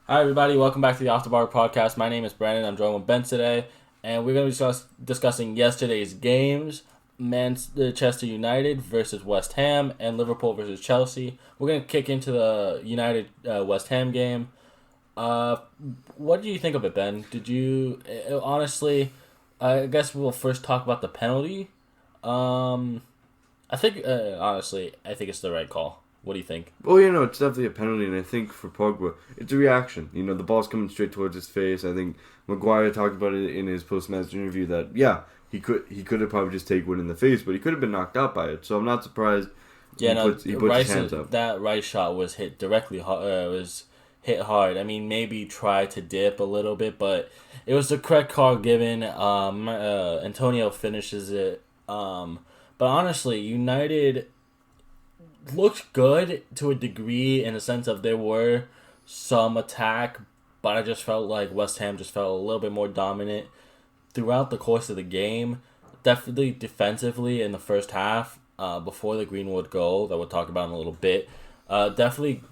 Hi, everybody. Welcome back to the Off the Bar podcast. My name is Brandon. I'm joined with Ben today, and we're going to be discussing yesterday's games: Manchester United versus West Ham, and Liverpool versus Chelsea. We're going to kick into the United West Ham game. Uh, what do you think of it, Ben? Did you honestly? I guess we'll first talk about the penalty. Um, I think honestly, I think it's the right call. What do you think? Well, it's definitely a penalty, and I think for Pogba, it's a reaction. The ball's coming straight towards his face. I think Maguire talked about it in his post-match interview that, yeah, he could have probably just taken one in the face, but he could have been knocked out by it. So I'm not surprised he puts his hands up. That right shot was hit directly. Was hit hard. I mean, maybe try to dip a little bit, but it was the correct call given. Antonio finishes it. But honestly, United looked good to a degree in the sense of there were some attack, but I just felt like West Ham just felt a little bit more dominant throughout the course of the game. Definitely defensively in the first half, before the Greenwood goal that we'll talk about in a little bit. Definitely,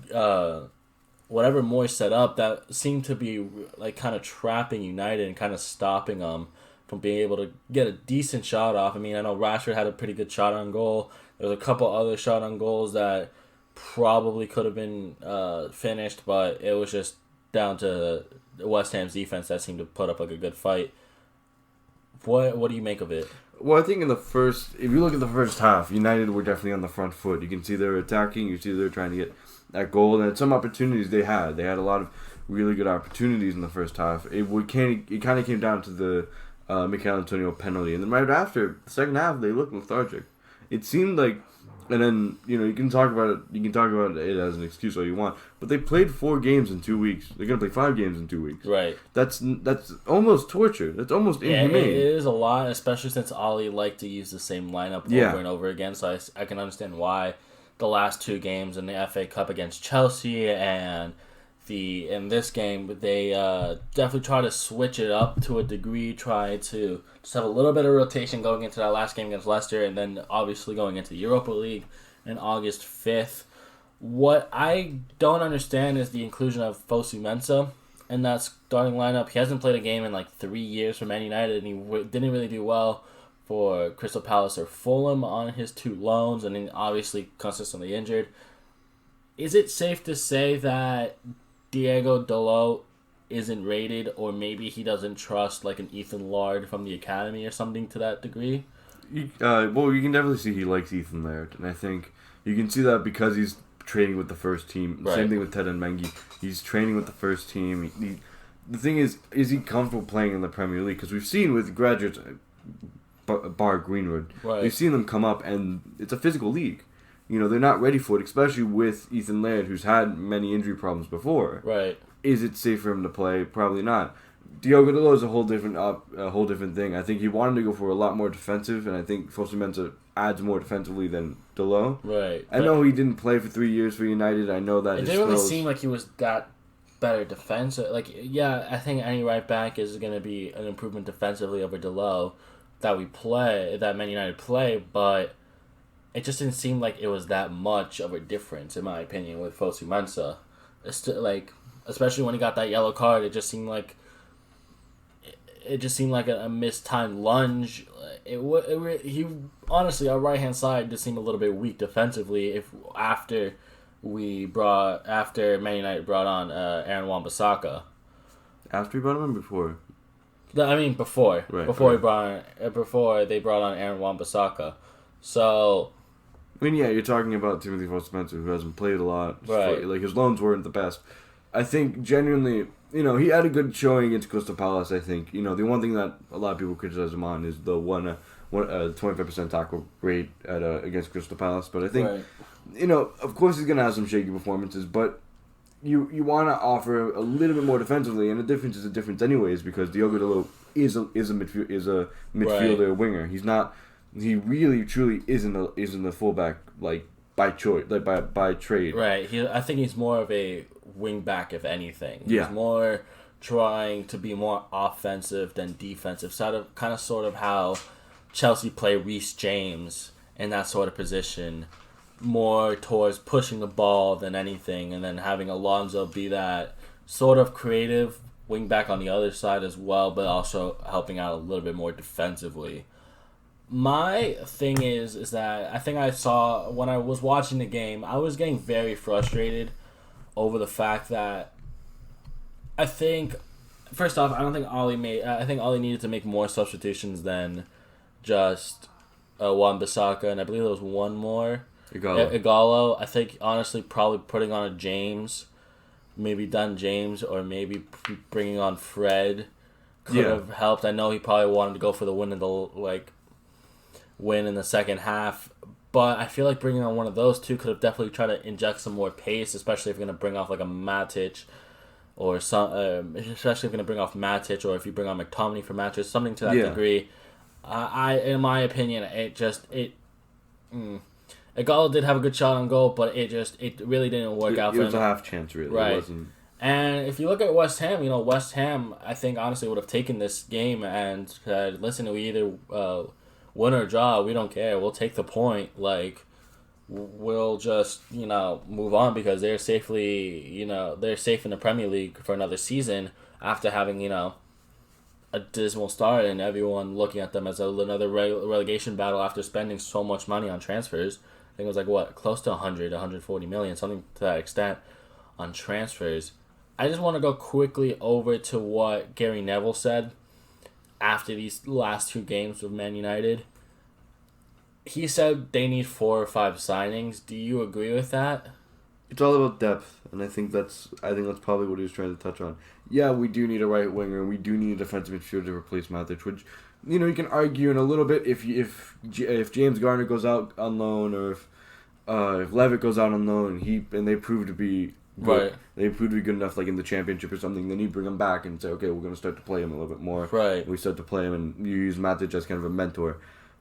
whatever Moyes set up, that seemed to be like kind of trapping United and kind of stopping them from being able to get a decent shot off. I mean, I know Rashford had a pretty good shot on goal. There's a couple other shot on goals that probably could have been finished, but it was just down to West Ham's defense that seemed to put up like a good fight. What do you make of it? Well, I think if you look at the first half, United were definitely on the front foot. You can see they were attacking. You see they were trying to get that goal, and some opportunities they had. They had a lot of really good opportunities in the first half. It kind of came down to the Mikel Antonio penalty, and then right after the second half, they looked lethargic. It seemed like, and then you can talk about it. You can talk about it as an excuse all you want, but they played 4 games in 2 weeks. They're gonna play 5 games in 2 weeks. Right. That's almost torture. That's almost inhumane. It is a lot, especially since Ollie liked to use the same lineup over and over again. So I can understand why the last 2 games in the FA Cup against Chelsea and in this game, they definitely try to switch it up to a degree, try to just have a little bit of rotation going into that last game against Leicester, and then obviously going into the Europa League on August 5th. What I don't understand is the inclusion of Fosu Mensah in that starting lineup. He hasn't played a game in like 3 years for Man United, and he didn't really do well for Crystal Palace or Fulham on his 2 loans, and then obviously consistently injured. Is it safe to say that Diego Dalot isn't rated, or maybe he doesn't trust like an Ethan Laird from the academy or something to that degree? You can definitely see he likes Ethan Laird, and I think you can see that because he's training with the first team. Right. Same thing with Ted and Mengi. He's training with the first team. The thing is he comfortable playing in the Premier League? Because we've seen with graduates, bar Greenwood, we've seen them come up, and it's a physical league. They're not ready for it, especially with Ethan Laird, who's had many injury problems before. Right. Is it safe for him to play? Probably not. Diogo Dalot is a whole different thing. I think he wanted to go for a lot more defensive, and I think Fosu Mensah adds more defensively than Dalot. Right. I know he didn't play for 3 years for United. I know that it didn't really seem like he was that better defensive. Like, yeah, I think any right back is going to be an improvement defensively over Dalot that Man United play, but it just didn't seem like it was that much of a difference, in my opinion, with Fosu Mensah. It's still, like, especially when he got that yellow card, it just seemed like a mistimed lunge. He honestly, our right hand side just seemed a little bit weak defensively. After Man United brought on Aaron Wan-Bissaka. After he brought him in before. Before. Right, Before they brought on Aaron Wan-Bissaka. So, I mean, yeah, you're talking about Timothy Fosu Mensah, who hasn't played a lot. Right. Like, his loans weren't the best. I think, genuinely, he had a good showing against Crystal Palace, I think. The one thing that a lot of people criticize him on is the 25% tackle rate against Crystal Palace. But I think, of course he's going to have some shaky performances, but you want to offer a little bit more defensively, and the difference is a difference anyways, because Diogo Dalot is a midfielder winger. He's not... He really, truly isn't a fullback, like, by choice, like by trade. Right. I think he's more of a wing back, if anything. Yeah. He's more trying to be more offensive than defensive. Sort of how Chelsea play Reece James in that sort of position, more towards pushing the ball than anything, and then having Alonso be that sort of creative wing back on the other side as well, but also helping out a little bit more defensively. My thing is that I think I saw when I was watching the game, I was getting very frustrated over the fact that I think first off, I don't think Ollie made. I think Ollie needed to make more substitutions than just Wan Bissaka, and I believe there was one more. Igalo. I think honestly, probably putting on a James, maybe done James, or maybe bringing on Fred could have helped. I know he probably wanted to go for the win in the second half, but I feel like bringing on one of those two could have definitely tried to inject some more pace, especially if you're gonna bring off like a Matic. Or some, especially if you're gonna bring off Matic, or if you bring on McTominay for Matic, something to that degree. In my opinion, Igalo did have a good shot on goal, but it really didn't work out for him. It was a half chance, really. Right. It wasn't... And if you look at West Ham, West Ham, I think honestly would have taken this game and said, "Listen, we either win or draw. We don't care. We'll take the point. We'll just move on because they're safe in the Premier League for another season after having a dismal start and everyone looking at them as another relegation battle after spending so much money on transfers. I think it was close to 140 million, something to that extent on transfers. I just want to go quickly over to what Gary Neville said after these last two games with Man United. He said they need 4 or 5 signings. Do you agree with that? It's all about depth, and I think that's probably what he was trying to touch on. Yeah, we do need a right winger, and we do need a defensive midfielder to replace Matic, which you can argue in a little bit if James Garner goes out on loan, or if Levitt goes out on loan, and they prove to be good, right. They prove to be good enough, like in the championship or something. Then you bring him back and say, okay, we're going to start to play him a little bit more. Right. We start to play him, and you use Matic as kind of a mentor.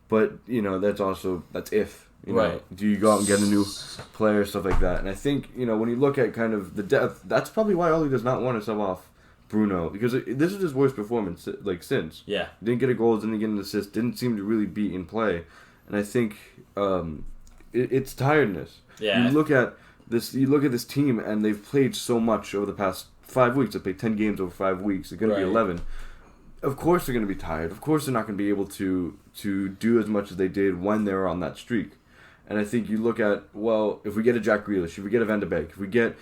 But, that's if. Right. Do you go out and get a new player, stuff like that. And I think, when you look at kind of the depth, that's probably why Ollie does not want to sub off Bruno. Because this is his worst performance, since. Yeah. Didn't get a goal, didn't get an assist, didn't seem to really be in play. And I think it's tiredness. Yeah. You look at this team, and they've played so much over the past 5 weeks. They've played 10 games over 5 weeks. They're going to be 11. Of course they're going to be tired. Of course they're not going to be able to do as much as they did when they were on that streak. And I think you look at, if we get a Jack Grealish, if we get a Van de Beek, if we get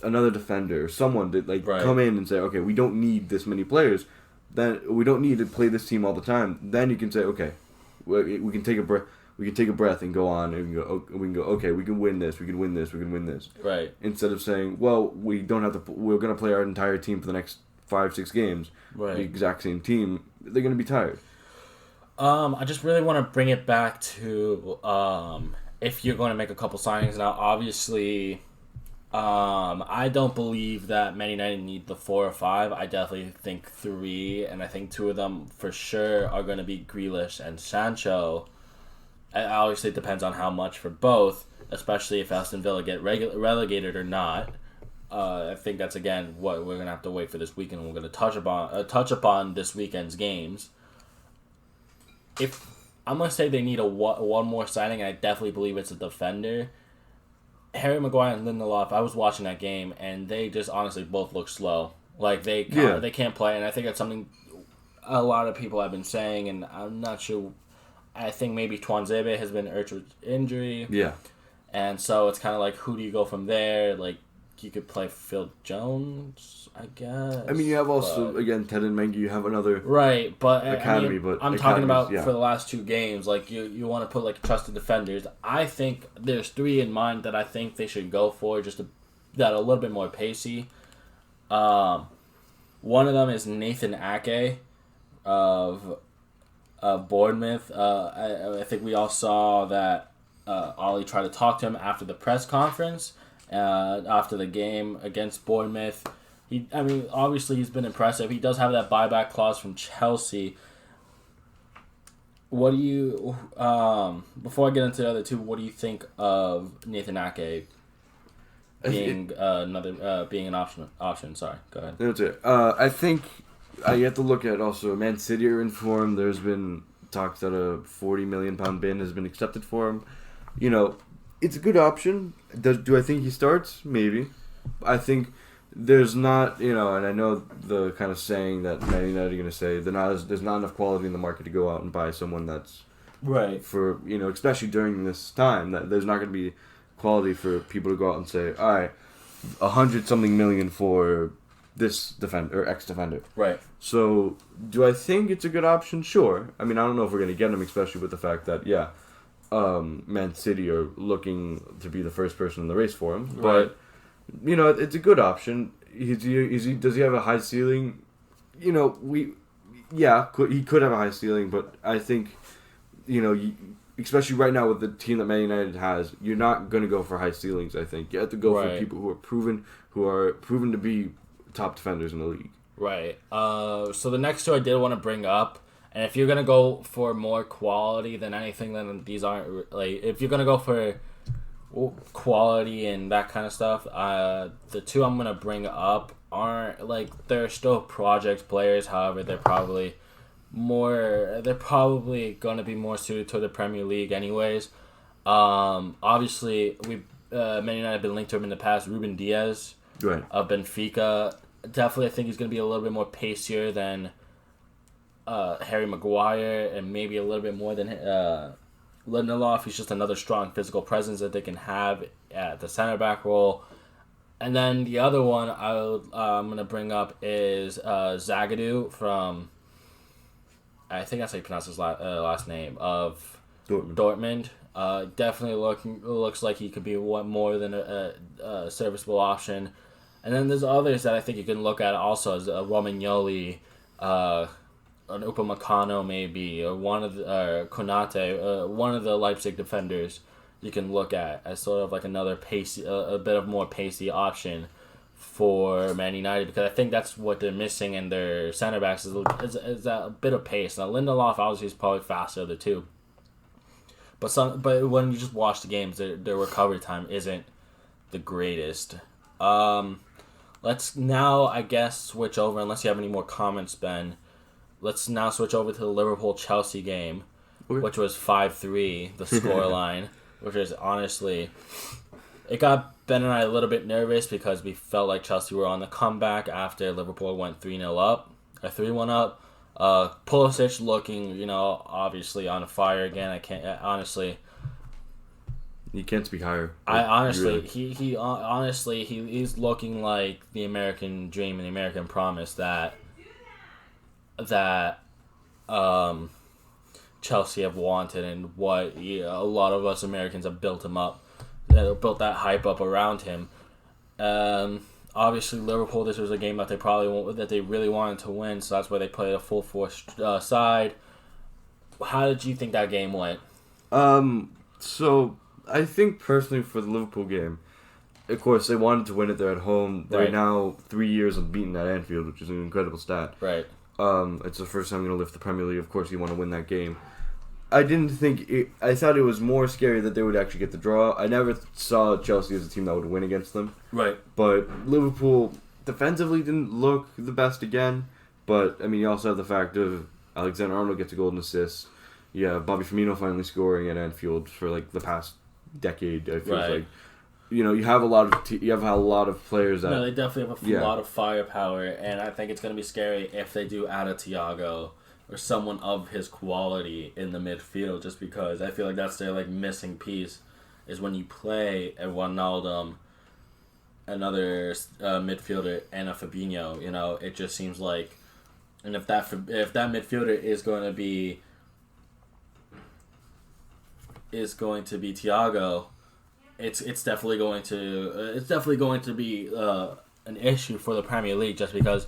another defender, or someone to come in and say, okay, we don't need this many players, then we don't need to play this team all the time. Then you can say, okay, we can take a breath. We can take a breath and go on, and we can go. Okay, we can win this. We can win this. We can win this. Right. Instead of saying, we don't have to. We're going to play our entire team for the next 5-6 games. Right. The exact same team. They're going to be tired. I just really want to bring it back to if you're going to make a couple signings now. Obviously, I don't believe that Man United need the 4 or 5. I definitely think 3, and I think 2 of them for sure are going to be Grealish and Sancho. Obviously, it depends on how much for both, especially if Aston Villa get relegated or not. I think that's, again, what we're going to have to wait for this weekend. We're going to touch upon this weekend's games. If I'm going to say they need one more signing, and I definitely believe it's a defender. Harry Maguire and Lindelof, I was watching that game, and they just honestly both look slow. They can't play, and I think that's something a lot of people have been saying, and I'm not sure. I think maybe Tuanzebe has been hurt with injury. Yeah. And so it's kind of who do you go from there? You could play Phil Jones, I guess. I mean, you have also, again, Ted and Mengi, you have another right, but academy. But I'm talking about for the last 2 games. You want to put trusted defenders. I think there's 3 in mind that I think they should go for, that are a little bit more pacey. One of them is Nathan Ake of Bournemouth. I think we all saw that Ollie tried to talk to him after the press conference. After the game against Bournemouth, obviously he's been impressive. He does have that buyback clause from Chelsea. What do you, before I get into the other 2, what do you think of Nathan Ake being being an option? Sorry, go ahead. That's it. I think you have to look at also Man City are in form. There's been talks that a £40 million bin has been accepted for him. It's a good option. Do I think he starts? Maybe. I think there's not, and I know the kind of saying that Man United are going to say, there's not enough quality in the market to go out and buy someone that's right for, especially during this time, that there's not going to be quality for people to go out and say, all right, 100-something million for this defender or ex-defender. Right. So, do I think it's a good option? Sure. I mean, I don't know if we're going to get him, especially with the fact that, Man City are looking to be the first person in the race for him. Right. But, it's a good option. Does he have a high ceiling? He could have a high ceiling, but I think, especially right now with the team that Man United has, you're not going to go for high ceilings, I think. You have to go for people who are proven to be top defenders in the league. Right. So the next two I did want to bring up, and if you're going to go for more quality than anything, then these aren't, like, if you're going to go for quality and that kind of stuff, the two I'm going to bring up aren't, like, they're still project players, however, they're probably going to be more suited to the Premier League anyways. Obviously, Man United have been linked to him in the past. Ruben Diaz of Benfica. Definitely, I think he's going to be a little bit more pacier than Harry Maguire, and maybe a little bit more than Lindelof. He's just another strong physical presence that they can have at the center back role. And then the other one I'm going to bring up is Zagadou from, I think that's how you pronounce his last name, of Dortmund. Definitely looks like he could be more than a serviceable option. And then there's others that I think you can look at also, as Romagnoli, an Upamecano maybe, or Konate, one of the Leipzig defenders you can look at as sort of like another pacey, a bit of more pacey option for Man United, because I think that's what they're missing in their center backs is a bit of pace. Now Lindelof obviously is probably faster of the two, but when you just watch the games, their recovery time isn't the greatest. Let's now, I guess, switch over, unless you have any more comments, Ben. Let's now switch over to the Liverpool-Chelsea game, which was 5-3, the scoreline, which is honestly, it got Ben and I a little bit nervous because we felt like Chelsea were on the comeback after Liverpool went 3-0 up, or 3-1 up. Pulisic looking, obviously on fire again. I can't, honestly... You can't speak higher. He's looking like the American dream and the American promise that Chelsea have wanted, and what a lot of us Americans have built him up, built that hype up around him. Obviously, Liverpool, this was a game that they really wanted to win, so that's why they played a full force side. How did you think that game went? So I think personally for the Liverpool game, of course they wanted to win it. They're at home. They're now 3 years unbeaten at Anfield, which is an incredible stat. Right. It's the first time going to lift the Premier League. Of course, you want to win that game. I thought it was more scary that they would actually get the draw. I never saw Chelsea as a team that would win against them. Right. But Liverpool defensively didn't look the best again. But, I mean, you also have the fact of Alexander-Arnold gets a golden assist. You have Bobby Firmino finally scoring at Anfield for, like, the past decade, I feel like. You have a lot of players that... No, they definitely have a lot of firepower, and I think it's going to be scary if they do add a Thiago or someone of his quality in the midfield, just because I feel like that's their missing piece, is when you play a Wijnaldum, another midfielder, and a Fabinho. It just seems like, and if that midfielder is going to be Thiago, it's definitely going to be an issue for the Premier League, just because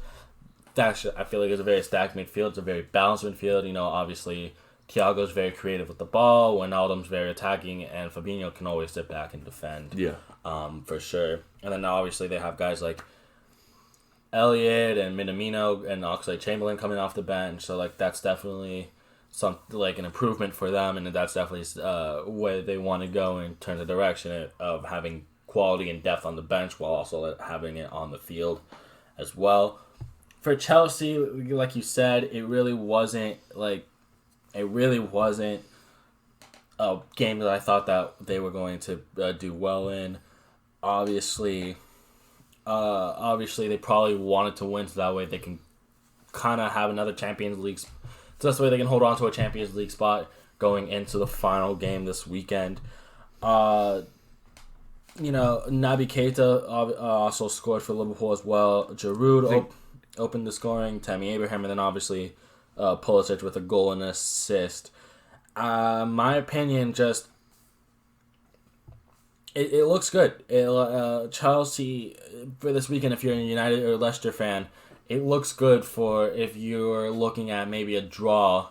I feel like it's a very stacked midfield. It's a very balanced midfield. Obviously Thiago's very creative with the ball, Wijnaldum's very attacking, and Fabinho can always sit back and defend. Yeah. For sure. And then obviously they have guys like Elliott and Minamino and Oxlade-Chamberlain coming off the bench. So that's definitely an improvement for them, and that's definitely where they want to go in terms of direction of having quality and depth on the bench while also having it on the field as well. For Chelsea, like you said, it really wasn't a game that I thought that they were going to do well in. Obviously, Obviously, they probably wanted to win so that way they can kind of have another Champions League. So that's the way they can hold on to a Champions League spot going into the final game this weekend. Uh, Naby Keita also scored for Liverpool as well. Giroud opened the scoring. Tammy Abraham, and then obviously Pulisic with a goal and an assist. My opinion, just it looks good. Chelsea for this weekend, if you're a United or Leicester fan, it looks good for if you're looking at maybe a draw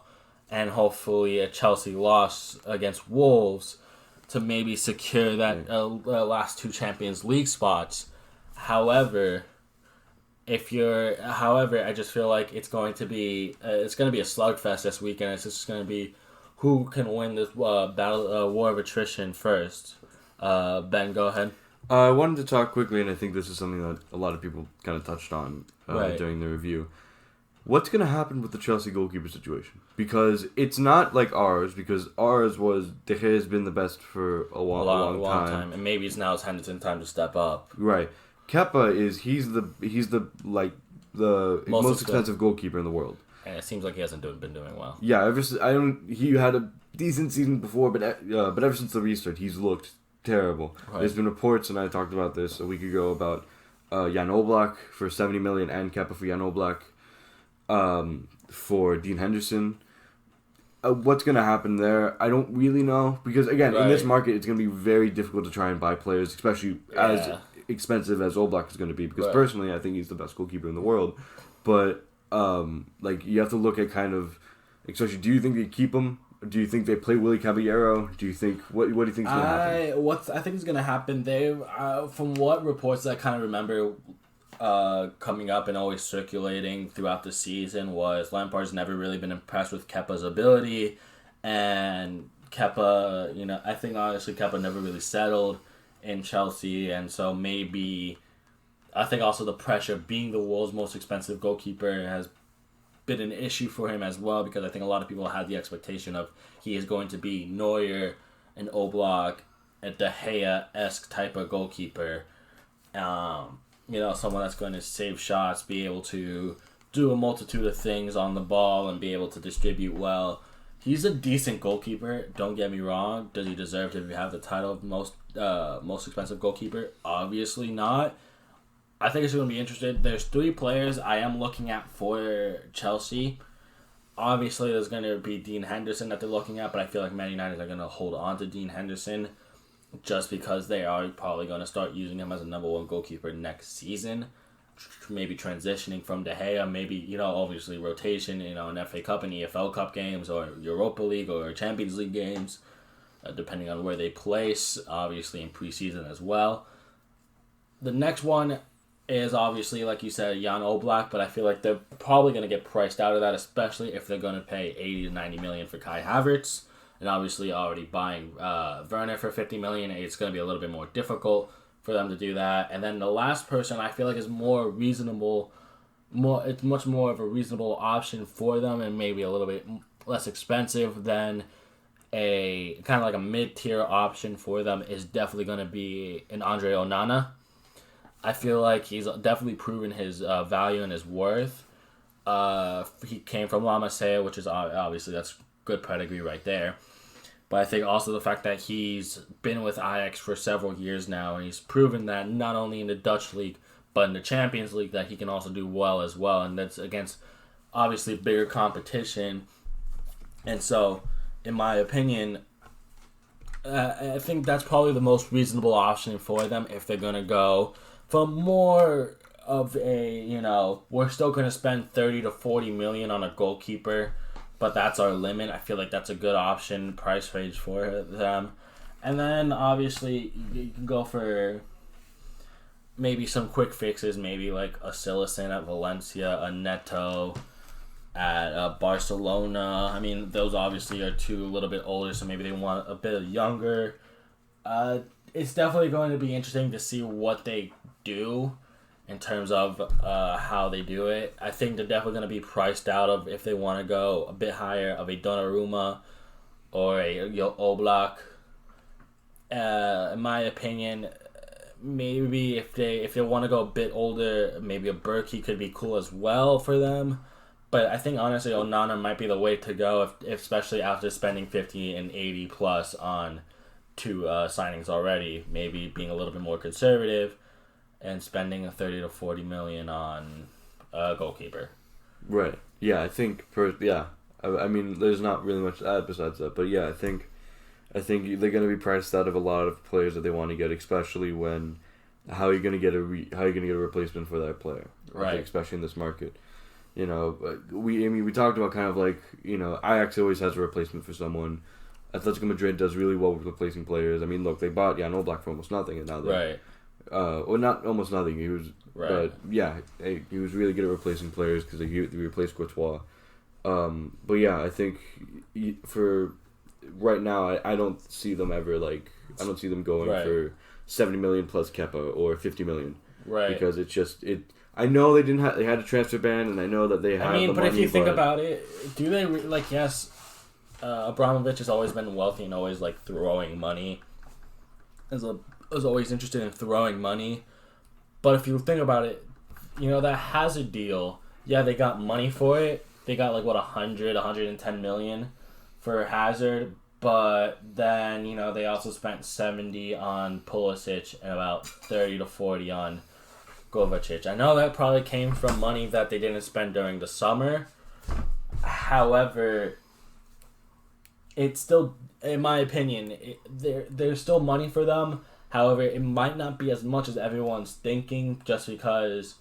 and hopefully a Chelsea loss against Wolves to maybe secure that last two Champions League spots. However, I just feel like it's going to be a slugfest this weekend. It's just going to be who can win this battle war of attrition first. Ben, go ahead. I wanted to talk quickly, and I think this is something that a lot of people kind of touched on during the review. What's going to happen with the Chelsea goalkeeper situation? Because it's not like ours, because ours was De Gea has been the best for a long time. And maybe it's now it's Henderson time to step up. Right. Kepa he's the most expensive goalkeeper in the world. And it seems like he hasn't been doing well. Yeah, he had a decent season before, but ever since the restart, he's looked terrible. Right. There's been reports, and I talked about this a week ago, about Jan Oblak for 70 million and Kepa for Jan Oblak. For Dean Henderson. What's going to happen there? I don't really know. Because, again, in this market, it's going to be very difficult to try and buy players, especially as expensive as Oblak is going to be. Because, personally, I think he's the best goalkeeper in the world. But, you have to look at kind of... Especially, do you think they keep him? Do you think they play Willy Caballero? Do you think... What do you think is going to happen? What I think is going to happen, from what reports I kind of remember... coming up and always circulating throughout the season was Lampard's never really been impressed with Kepa's ability, and Kepa, I think honestly Kepa never really settled in Chelsea, and so maybe I think also the pressure of being the world's most expensive goalkeeper has been an issue for him as well, because I think a lot of people had the expectation of he is going to be Neuer and Oblak, a De Gea-esque type of goalkeeper. Someone that's going to save shots, be able to do a multitude of things on the ball, and be able to distribute well. He's a decent goalkeeper, don't get me wrong. Does he deserve to have the title of most expensive goalkeeper? Obviously not. I think it's going to be interesting. There's 3 players I am looking at for Chelsea. Obviously, there's going to be Dean Henderson that they're looking at, but I feel like Man United are going to hold on to Dean Henderson, just because they are probably going to start using him as a number 1 goalkeeper next season. Maybe transitioning from De Gea, maybe, obviously rotation, in FA Cup and EFL Cup games, or Europa League or Champions League games, depending on where they place, obviously in preseason as well. The next one is obviously, like you said, Jan Oblak, but I feel like they're probably going to get priced out of that, especially if they're going to pay 80 to 90 million for Kai Havertz. And obviously already buying Werner for 50 million, it's going to be a little bit more difficult for them to do that. And then the last person I feel like is more reasonable, it's much more of a reasonable option for them, and maybe a little bit less expensive than a kind of like a mid-tier option for them, is definitely going to be an Andre Onana. I feel like he's definitely proven his value and his worth. He came from La Masia, which is obviously that's good pedigree right there. But I think also the fact that he's been with Ajax for several years now, and he's proven that not only in the Dutch league, but in the Champions League, that he can also do well as well. And that's against, obviously, bigger competition. And so, in my opinion, I think that's probably the most reasonable option for them if they're going to go for more of a, we're still going to spend 30 to 40 million on a goalkeeper, but that's our limit. I feel like that's a good option, price range for them. And then, obviously, you can go for maybe some quick fixes, maybe like a Silicen at Valencia, a Neto at Barcelona. I mean, those obviously are 2 a little bit older, so maybe they want a bit younger. It's definitely going to be interesting to see what they do in terms of how they do it. I think they're definitely going to be priced out of, if they want to go a bit higher, of a Donnarumma or a Oblak. In my opinion, maybe if they want to go a bit older, maybe a Berkey could be cool as well for them. But I think honestly, Onana might be the way to go, if especially after spending 50 and 80 plus on two signings already. Maybe being a little bit more conservative and spending a 30 to 40 million on a goalkeeper. Right. Yeah, I think I mean, there's not really much to add besides that, but yeah, I think they're going to be priced out of a lot of players that they want to get, especially when how are you going to get a replacement for that player? Right. I think, especially in this market. You know, we talked about kind of like, you know, Ajax always has a replacement for someone. Atletico Madrid does really well with replacing players. I mean, look, they bought Jan Oblak for almost nothing, and now they Right. Well, not almost nothing. He was, Right. but yeah, he was really good at replacing players because he replaced Courtois. But yeah, I think for right now, I don't see them ever I don't see them going Right. for 70 million plus Kepa or 50 million. Right. Because it's just I know they had a transfer ban, and I know that they have. I mean, the but money, if you think about it, do they yes? Abramovich has always been wealthy and always throwing money. Is always interested in throwing money, but if you think about it, you know that Hazard deal. Yeah, they got money for it. They got 110 million for Hazard, but then they also spent 70 on Pulisic and about 30 to 40 on Kovacic. I know that probably came from money that they didn't spend during the summer. However, it's still, in my opinion, there's still money for them. However, it might not be as much as everyone's thinking, just because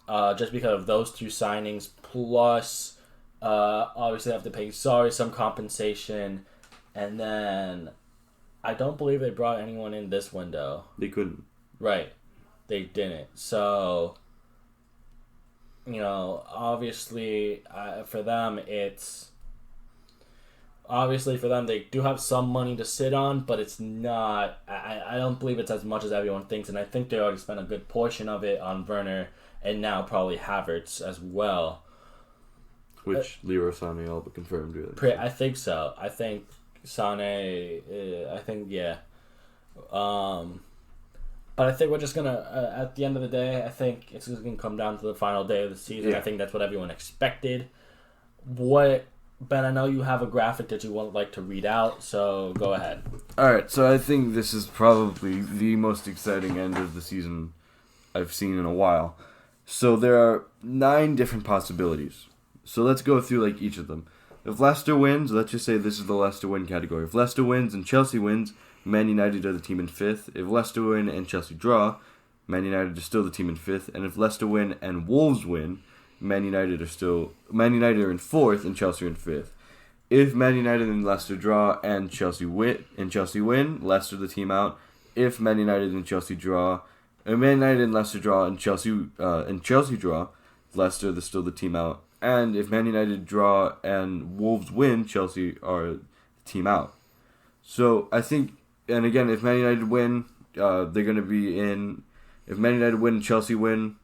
of those two signings. Plus, obviously, they have to pay some compensation, and then I don't believe they brought anyone in this window. They couldn't. Right. They didn't. So, obviously, for them, they do have some money to sit on, but it's not. I don't believe it's as much as everyone thinks, and I think they already spent a good portion of it on Werner and now probably Havertz as well. Which Leroy Sané all but confirmed, really. I think so. I think Sané. Yeah. But I think we're just gonna, at the end of the day, I think it's just gonna come down to the final day of the season. Yeah. I think that's what everyone expected. Ben, I know you have a graphic that you would like to read out, so go ahead. All right, so I think this is probably the most exciting end of the season I've seen in a while. So there are 9 different possibilities. So let's go through each of them. If Leicester wins, let's just say this is the Leicester win category. If Leicester wins and Chelsea wins, Man United are the team in 5th. If Leicester win and Chelsea draw, Man United are still the team in 5th. And if Leicester win and Wolves win, Man United are in 4th and Chelsea are in 5th. If Man United and Leicester draw and Chelsea win, Leicester the team out. If Man United and Chelsea draw, and Man United and Leicester draw and Chelsea draw, Leicester still the team out. And if Man United draw and Wolves win, Chelsea are the team out. So I think, and again, if Man United win, they're going to be in. If Man United win and Chelsea win,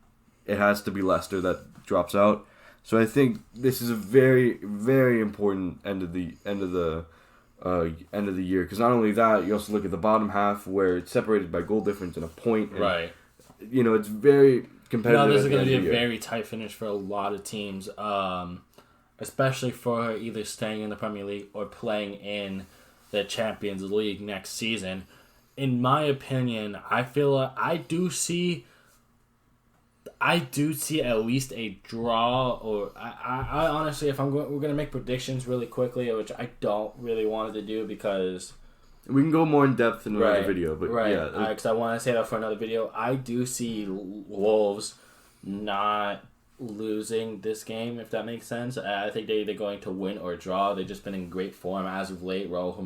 it has to be Leicester that drops out. So I think this is a very, very important end of the year, because not only that, you also look at the bottom half where it's separated by goal difference and a point. And, right. It's very competitive. No, this is going to be a very tight finish for a lot of teams, especially for either staying in the Premier League or playing in the Champions League next season. In my opinion, I feel I do see at least a draw, or I honestly, we're gonna make predictions really quickly, which I don't really want to do because we can go more in depth in another video, but yeah, because I want to say that for another video. I do see Wolves not losing this game, if that makes sense. I think they're either going to win or draw. They've just been in great form as of late. Raul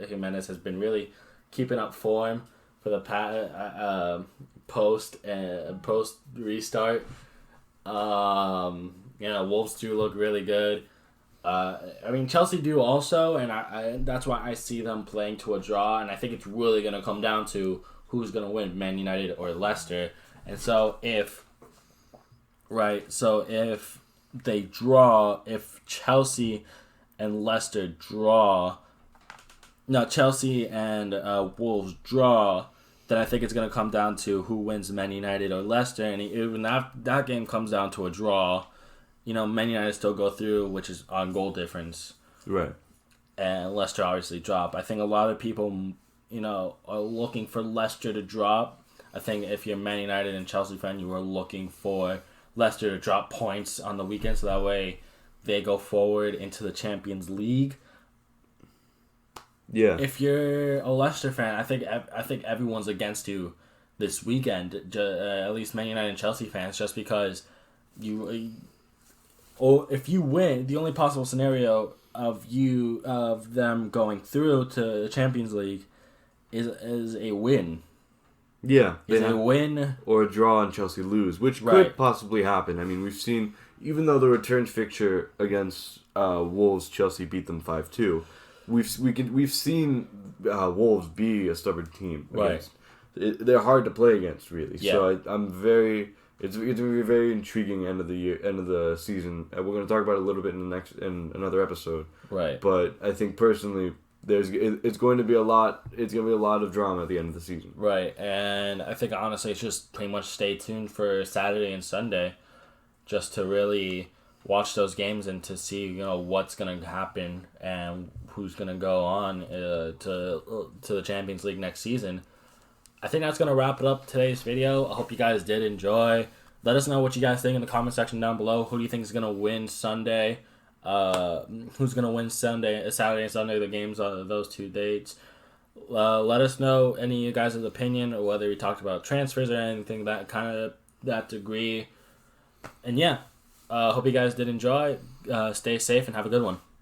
Jimenez has been really keeping up form for the post restart. Wolves do look really good. Chelsea do also, and that's why I see them playing to a draw, and I think it's really going to come down to who's going to win, Man United or Leicester. And so if they draw, if Chelsea and Leicester draw, no, Chelsea and Wolves draw, then I think it's going to come down to who wins Man United or Leicester. And even that game comes down to a draw, Man United still go through, which is on goal difference. Right. And Leicester obviously drop. I think a lot of people, are looking for Leicester to drop. I think if you're Man United and Chelsea fan, you are looking for Leicester to drop points on the weekend, so that way they go forward into the Champions League. Yeah. If you're a Leicester fan, I think everyone's against you this weekend. At least Man United and Chelsea fans, just because if you win, the only possible scenario of them going through to the Champions League is a win. Yeah, is a win or a draw and Chelsea lose, which could possibly happen. I mean, we've seen, even though the return fixture against Wolves, Chelsea beat them 5-2. We've seen Wolves be a stubborn team. Right. They're hard to play against, really. Yeah. So I'm very. It's going to be a very intriguing end of the season. We're going to talk about it a little bit in another episode. Right. But I think personally, it's going to be a lot. It's going to be a lot of drama at the end of the season. Right, and I think honestly, it's just pretty much stay tuned for Saturday and Sunday, just to really watch those games and to see what's going to happen and who's going to go on to the Champions League next season. I think that's going to wrap it up today's video. I hope you guys did enjoy. Let us know what you guys think in the comment section down below. Who do you think is going to win Sunday? Who's going to win Saturday and Sunday, the games on those 2 dates? Let us know any of you guys' opinion, or whether we talked about transfers or anything that degree. And yeah, hope you guys did enjoy. Stay safe and have a good one.